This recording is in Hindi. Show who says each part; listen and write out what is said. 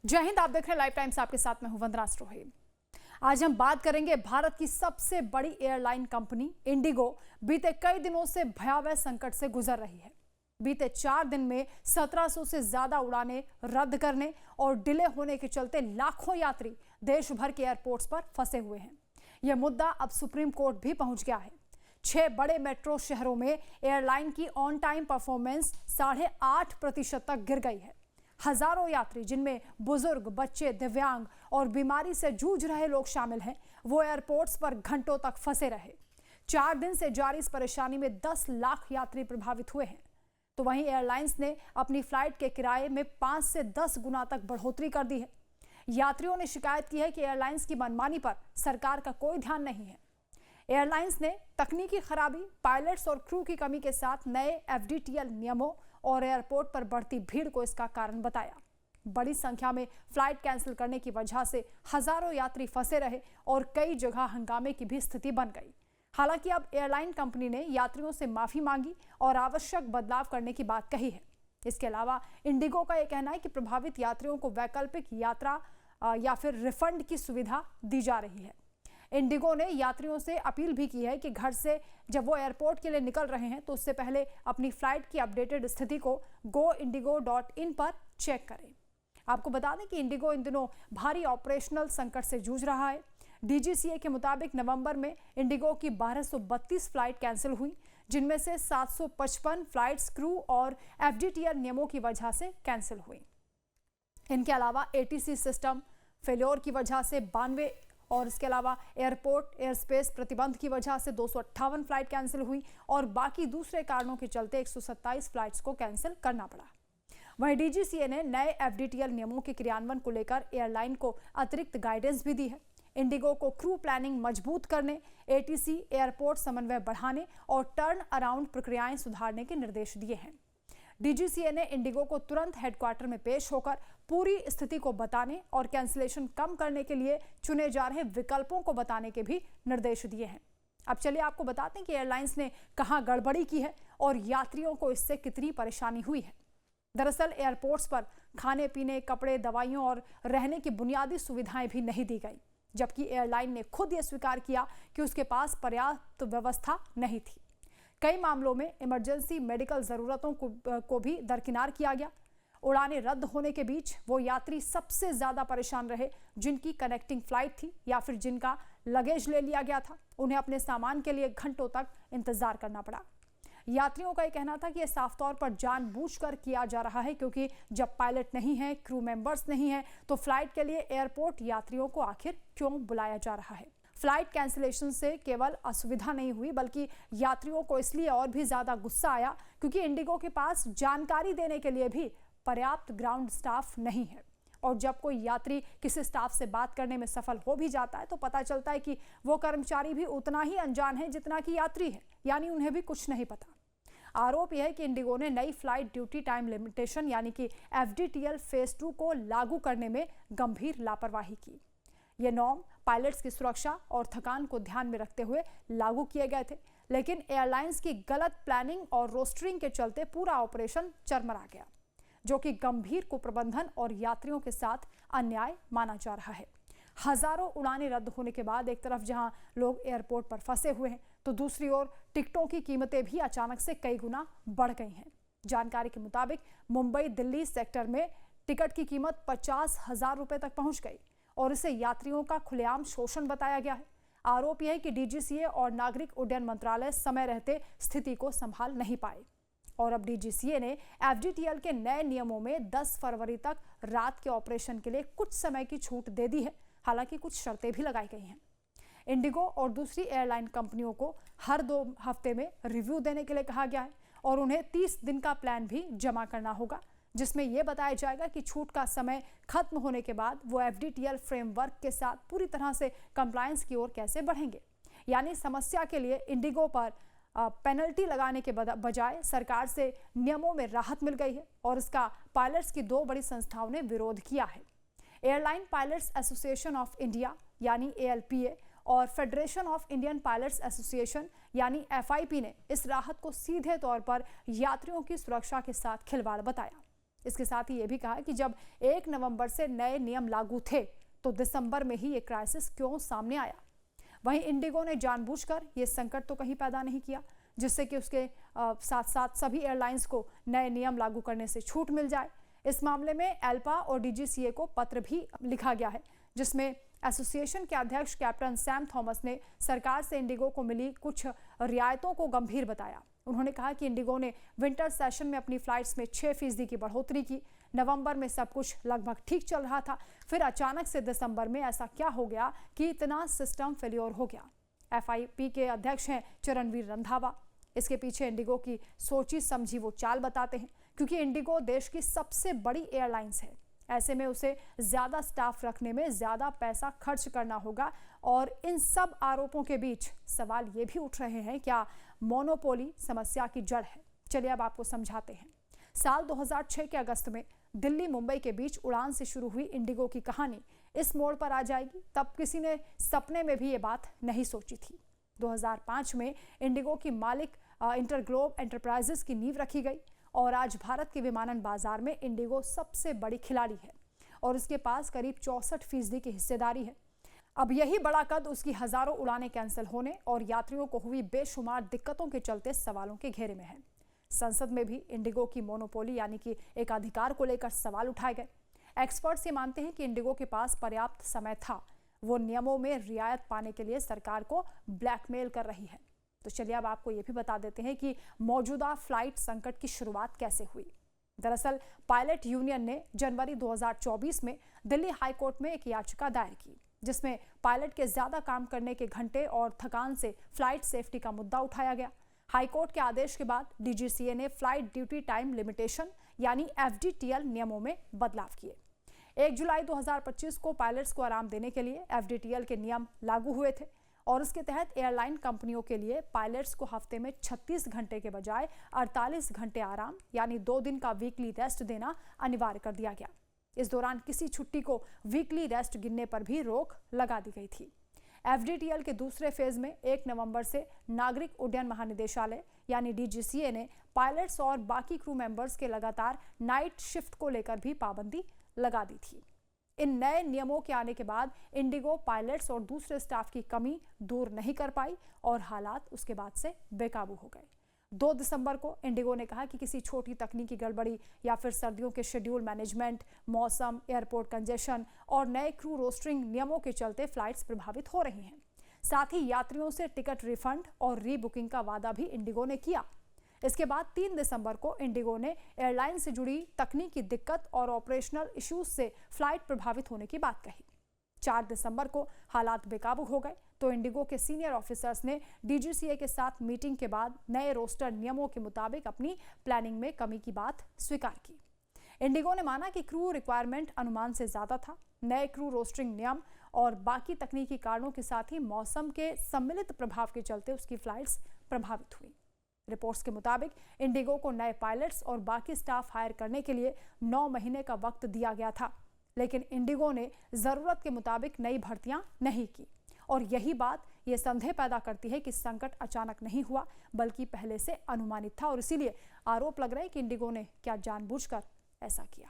Speaker 1: जय हिंद। आप देख रहे हैं लाइव टाइम्स, आपके साथ मैं हूं वंदना स्ट्रोहे। आज हम बात करेंगे भारत की सबसे बड़ी एयरलाइन कंपनी इंडिगो बीते कई दिनों से भयावह संकट से गुजर रही है। बीते 4 दिन में 1700 से ज्यादा उड़ानें रद्द करने और डिले होने के चलते लाखों यात्री देश भर के एयरपोर्ट्स पर फंसे हुए हैं। यह मुद्दा अब सुप्रीम कोर्ट भी पहुंच गया है। 6 बड़े मेट्रो शहरों में एयरलाइन की ऑन टाइम परफॉर्मेंस 8.5% तक गिर गई है। हजारों यात्री, जिनमें बुजुर्ग, बच्चे, दिव्यांग और बीमारी से जूझ रहे लोग शामिल हैं, वो एयरपोर्ट्स पर घंटों तक फंसे रहे। 4 दिन से जारी इस परेशानी में 10 लाख यात्री प्रभावित हुए हैं। तो वहीं एयरलाइंस ने अपनी फ्लाइट के किराए में 5 से 10 गुना तक बढ़ोतरी कर दी है। यात्रियों ने शिकायत की है कि एयरलाइंस की मनमानी पर सरकार का कोई ध्यान नहीं है। एयरलाइंस ने तकनीकी खराबी, पायलट्स और क्रू की कमी के साथ नए FDTL नियमों और एयरपोर्ट पर बढ़ती भीड़ को इसका कारण बताया। बड़ी संख्या में फ्लाइट कैंसिल करने की वजह से हजारों यात्री फंसे रहे और कई जगह हंगामे की भी स्थिति बन गई। हालांकि अब एयरलाइन कंपनी ने यात्रियों से माफी मांगी और आवश्यक बदलाव करने की बात कही है। इसके अलावा इंडिगो का यह कहना है कि प्रभावित यात्रियों को वैकल्पिक यात्रा या फिर रिफंड की सुविधा दी जा रही है। इंडिगो ने यात्रियों से अपील भी की है कि घर से जब वो एयरपोर्ट के लिए निकल रहे हैं तो उससे पहले अपनी फ्लाइट की अपडेटेड स्थिति को goindigo.in पर चेक करें। आपको बता दें कि इंडिगो इन दिनों भारी ऑपरेशनल संकट से जूझ रहा है। DGCA के मुताबिक नवंबर में इंडिगो की 1232 फ्लाइट कैंसिल हुई, जिनमें से 755 फ्लाइट्स क्रू और FDTL नियमों की वजह से कैंसिल हुई। इनके अलावा ATC सिस्टम फेल्योर की वजह से 92 और इसके अलावा एयरपोर्ट एयरस्पेस प्रतिबंध की वजह से 258 फ्लाइट कैंसिल हुई और बाकी दूसरे कारणों के चलते 127 फ्लाइट्स को कैंसिल करना पड़ा। वहीं DGCA ने नए FDTL नियमों के क्रियान्वयन को लेकर एयरलाइन को अतिरिक्त गाइडेंस भी दी है। इंडिगो को क्रू प्लानिंग मजबूत करने, ATC एयरपोर्ट समन्वय बढ़ाने और टर्न अराउंड प्रक्रियाएं सुधारने के निर्देश दिए हैं। DGCA ने इंडिगो को तुरंत हेडक्वार्टर में पेश होकर पूरी स्थिति को बताने और कैंसिलेशन कम करने के लिए चुने जा रहे विकल्पों को बताने के भी निर्देश दिए हैं। अब चलिए आपको बताते हैं कि एयरलाइंस ने कहां गड़बड़ी की है और यात्रियों को इससे कितनी परेशानी हुई है। दरअसल एयरपोर्ट्स पर खाने पीने, कपड़े, दवाइयों और रहने की बुनियादी सुविधाएं भी नहीं दी गई, जबकि एयरलाइन ने खुद ये स्वीकार किया कि उसके पास पर्याप्त व्यवस्था नहीं थी। कई मामलों में इमरजेंसी मेडिकल जरूरतों को भी दरकिनार किया गया। उड़ानें रद्द होने के बीच वो यात्री सबसे ज्यादा परेशान रहे जिनकी कनेक्टिंग फ्लाइट थी या फिर जिनका लगेज ले लिया गया था। उन्हें अपने सामान के लिए घंटों तक इंतजार करना पड़ा। यात्रियों का यह कहना था कि यह साफ तौर पर जानबूझकर किया जा रहा है, क्योंकि जब पायलट नहीं है, क्रू मेंबर्स नहीं है, तो फ्लाइट के लिए एयरपोर्ट यात्रियों को आखिर क्यों बुलाया जा रहा है। फ्लाइट कैंसिलेशन से केवल असुविधा नहीं हुई, बल्कि यात्रियों को इसलिए और भी ज्यादा गुस्सा आया क्योंकि इंडिगो के पास जानकारी देने के लिए भी पर्याप्त ग्राउंड स्टाफ नहीं है। और जब कोई यात्री किसी स्टाफ से बात करने में सफल हो भी जाता है तो पता चलता है कि वो कर्मचारी भी उतना ही अनजान है जितना कि यात्री है, यानी उन्हें भी कुछ नहीं पता। आरोप यह है कि इंडिगो ने नई फ्लाइट ड्यूटी टाइम लिमिटेशन यानी कि FDTL फेज 2 को लागू करने में गंभीर लापरवाही की। ये नॉर्म पायलट्स की सुरक्षा और थकान को ध्यान में रखते हुए लागू किए गए थे, लेकिन एयरलाइंस की गलत प्लानिंग और रोस्टरिंग के चलते पूरा ऑपरेशन चरमरा गया, जो कि गंभीर कुप्रबंधन और यात्रियों के साथ अन्याय माना जा रहा है। हजारों उड़ानें रद्द होने के बाद एक तरफ जहां लोग एयरपोर्ट पर फंसे हुए हैं, तो दूसरी ओर टिकटों की कीमतें भी अचानक से कई गुना बढ़ गई हैं। जानकारी के मुताबिक मुंबई दिल्ली सेक्टर में टिकट की कीमत 50,000 रुपए तक पहुंच गई और इसे यात्रियों का खुलेआम शोषण बताया गया है। आरोप यह है कि DGCA और नागरिक उड्डयन मंत्रालय समय रहते स्थिति को संभाल नहीं पाए और अब DGCA ने FDTL के नए नियमों में 10 फरवरी तक रात के ऑपरेशन के लिए कुछ समय की छूट दे दी है। हालांकि कुछ शर्तें भी लगाई गई हैं। इंडिगो और दूसरी एयरलाइन कंपनियों को हर 2 हफ्ते में रिव्यू देने के लिए कहा गया है और उन्हें 30 दिन का प्लान भी जमा करना होगा, जिसमें यह बताया जाएगा कि छूट का समय खत्म होने के बाद वो FDTL फ्रेमवर्क के साथ पूरी तरह से कंप्लायंस की ओर कैसे बढ़ेंगे। यानी समस्या के लिए इंडिगो पर पेनल्टी लगाने के बजाय सरकार से नियमों में राहत मिल गई है और इसका पायलट्स की 2 बड़ी संस्थाओं ने विरोध किया है। Airline pilots association of India यानी ALPA और federation of Indian pilots association यानी FIP ने इस राहत को सीधे तौर पर यात्रियों की सुरक्षा के साथ खिलवाड़ बताया। इसके साथ ही ये भी कहा कि जब 1 नवंबर से नए नियम लागू थे तो दिसंबर में ही ये क्राइसिस क्यों सामने आया। वहीं इंडिगो ने जानबूझकर ये संकट तो कहीं पैदा नहीं किया जिससे कि उसके साथ साथ सभी एयरलाइंस को नए नियम लागू करने से छूट मिल जाए। इस मामले में एल्पा और डीजीसीए को पत्र भी लिखा गया है जिसमें एसोसिएशन के अध्यक्ष कैप्टन सैम थॉमस ने सरकार से इंडिगो को मिली कुछ रियायतों को गंभीर बताया। उन्होंने कहा कि इंडिगो ने विंटर सेशन में अपनी फ्लाइट्स में 6% की बढ़ोतरी की। नवंबर में सब कुछ लगभग ठीक चल रहा था, फिर अचानक से दिसंबर में ऐसा क्या हो गया कि इतना सिस्टम फेल्योर हो गया। एफआईपी के अध्यक्ष हैं चरणवीर रंधावा। इसके पीछे इंडिगो की सोची समझी वो चाल बताते हैं, क्योंकि इंडिगो देश की सबसे बड़ी एयरलाइंस है। ऐसे में उसे ज्यादा स्टाफ रखने में ज्यादा पैसा खर्च करना होगा और इन सब आरोपों के बीच सवाल ये भी उठ रहे हैं, क्या मोनोपोली समस्या की जड़ है। चलिए अब आपको समझाते हैं। साल 2006 के अगस्त में दिल्ली मुंबई के बीच उड़ान से शुरू हुई इंडिगो की कहानी इस मोड़ पर आ जाएगी। तब किसी ने सपने में भी ये बात नहीं सोची थी। 2005 में इंडिगो की मालिक इंटरग्लोब एंटरप्राइजेस की नींव रखी गई और आज भारत के विमानन बाजार में इंडिगो सबसे बड़ी खिलाड़ी है और उसके पास करीब 64% की हिस्सेदारी है। अब यही बड़ा कद उसकी हजारों उड़ानें कैंसिल होने और यात्रियों को हुई बेशुमार दिक्कतों के चलते सवालों के घेरे में है। संसद में भी इंडिगो की मोनोपोली यानी कि एक अधिकार को लेकर सवाल उठाए गए। एक्सपर्ट्स ये मानते हैं कि इंडिगो के पास पर्याप्त समय था, वो नियमों में रियायत पाने के लिए सरकार को ब्लैकमेल कर रही है। तो चलिए अब आपको ये भी बता देते हैं कि मौजूदा फ्लाइट संकट की शुरुआत कैसे हुई। दरअसल पायलट यूनियन ने जनवरी 2024 में दिल्ली हाईकोर्ट में एक याचिका दायर की जिसमें पायलट के ज्यादा काम करने के घंटे और थकान से फ्लाइट सेफ्टी का मुद्दा उठाया गया। हाईकोर्ट के आदेश के बाद डीजीसीए ने फ्लाइट ड्यूटी टाइम लिमिटेशन यानी एफडीटीएल नियमों में बदलाव किए। 1 जुलाई 2025 को पायलट्स को आराम देने के लिए एफडीटीएल के नियम लागू हुए थे और उसके तहत एयरलाइन कंपनियों के लिए पायलट्स को हफ्ते में 36 घंटे के बजाय 48 घंटे आराम यानी 2 दिन का वीकली रेस्ट देना अनिवार्य कर दिया गया। इस दौरान किसी छुट्टी को वीकली रेस्ट गिनने पर भी रोक लगा दी गई थी। एफडीटीएल के दूसरे फेज में 1 नवंबर से नागरिक उड्डयन महानिदेशालय यानी डीजीसीए ने पायलट्स और बाकी क्रू मेंबर्स के लगातार नाइट शिफ्ट को लेकर भी पाबंदी लगा दी थी। इन नए नियमों के आने के बाद इंडिगो पायलट्स और दूसरे स्टाफ की कमी दूर नहीं कर पाई और हालात उसके बाद से बेकाबू हो गए। 2 दिसंबर को इंडिगो ने कहा कि किसी छोटी तकनीकी गड़बड़ी या फिर सर्दियों के शेड्यूल मैनेजमेंट, मौसम, एयरपोर्ट कंजेशन और नए क्रू रोस्टरिंग नियमों के चलते फ्लाइट्स प्रभावित हो रही हैं। साथ ही यात्रियों से टिकट रिफंड और रीबुकिंग का वादा भी इंडिगो ने किया। इसके बाद 3 दिसंबर को इंडिगो ने एयरलाइन से जुड़ी तकनीकी दिक्कत और ऑपरेशनल इश्यूज से फ्लाइट प्रभावित होने की बात कही। 4 दिसंबर को हालात बेकाबू हो गए तो इंडिगो के सीनियर ऑफिसर्स ने डीजीसीए के साथ मीटिंग के बाद नए रोस्टर नियमों के मुताबिक अपनी प्लानिंग में कमी की बात स्वीकार की। इंडिगो ने माना कि क्रू रिक्वायरमेंट अनुमान से ज्यादा था। नए क्रू रोस्टरिंग नियम और बाकी तकनीकी कारणों के साथ ही मौसम के सम्मिलित प्रभाव के चलते उसकी फ्लाइट्स प्रभावित हुई। रिपोर्ट्स के मुताबिक इंडिगो को नए पायलट्स और बाकी स्टाफ हायर करने के लिए 9 महीने का वक्त दिया गया था, लेकिन इंडिगो ने जरूरत के मुताबिक नई भर्तियां नहीं की और यही बात ये संदेह पैदा करती है कि संकट अचानक नहीं हुआ बल्कि पहले से अनुमानित था और इसीलिए आरोप लग रहा है कि इंडिगो ने क्या जानबूझकर ऐसा किया।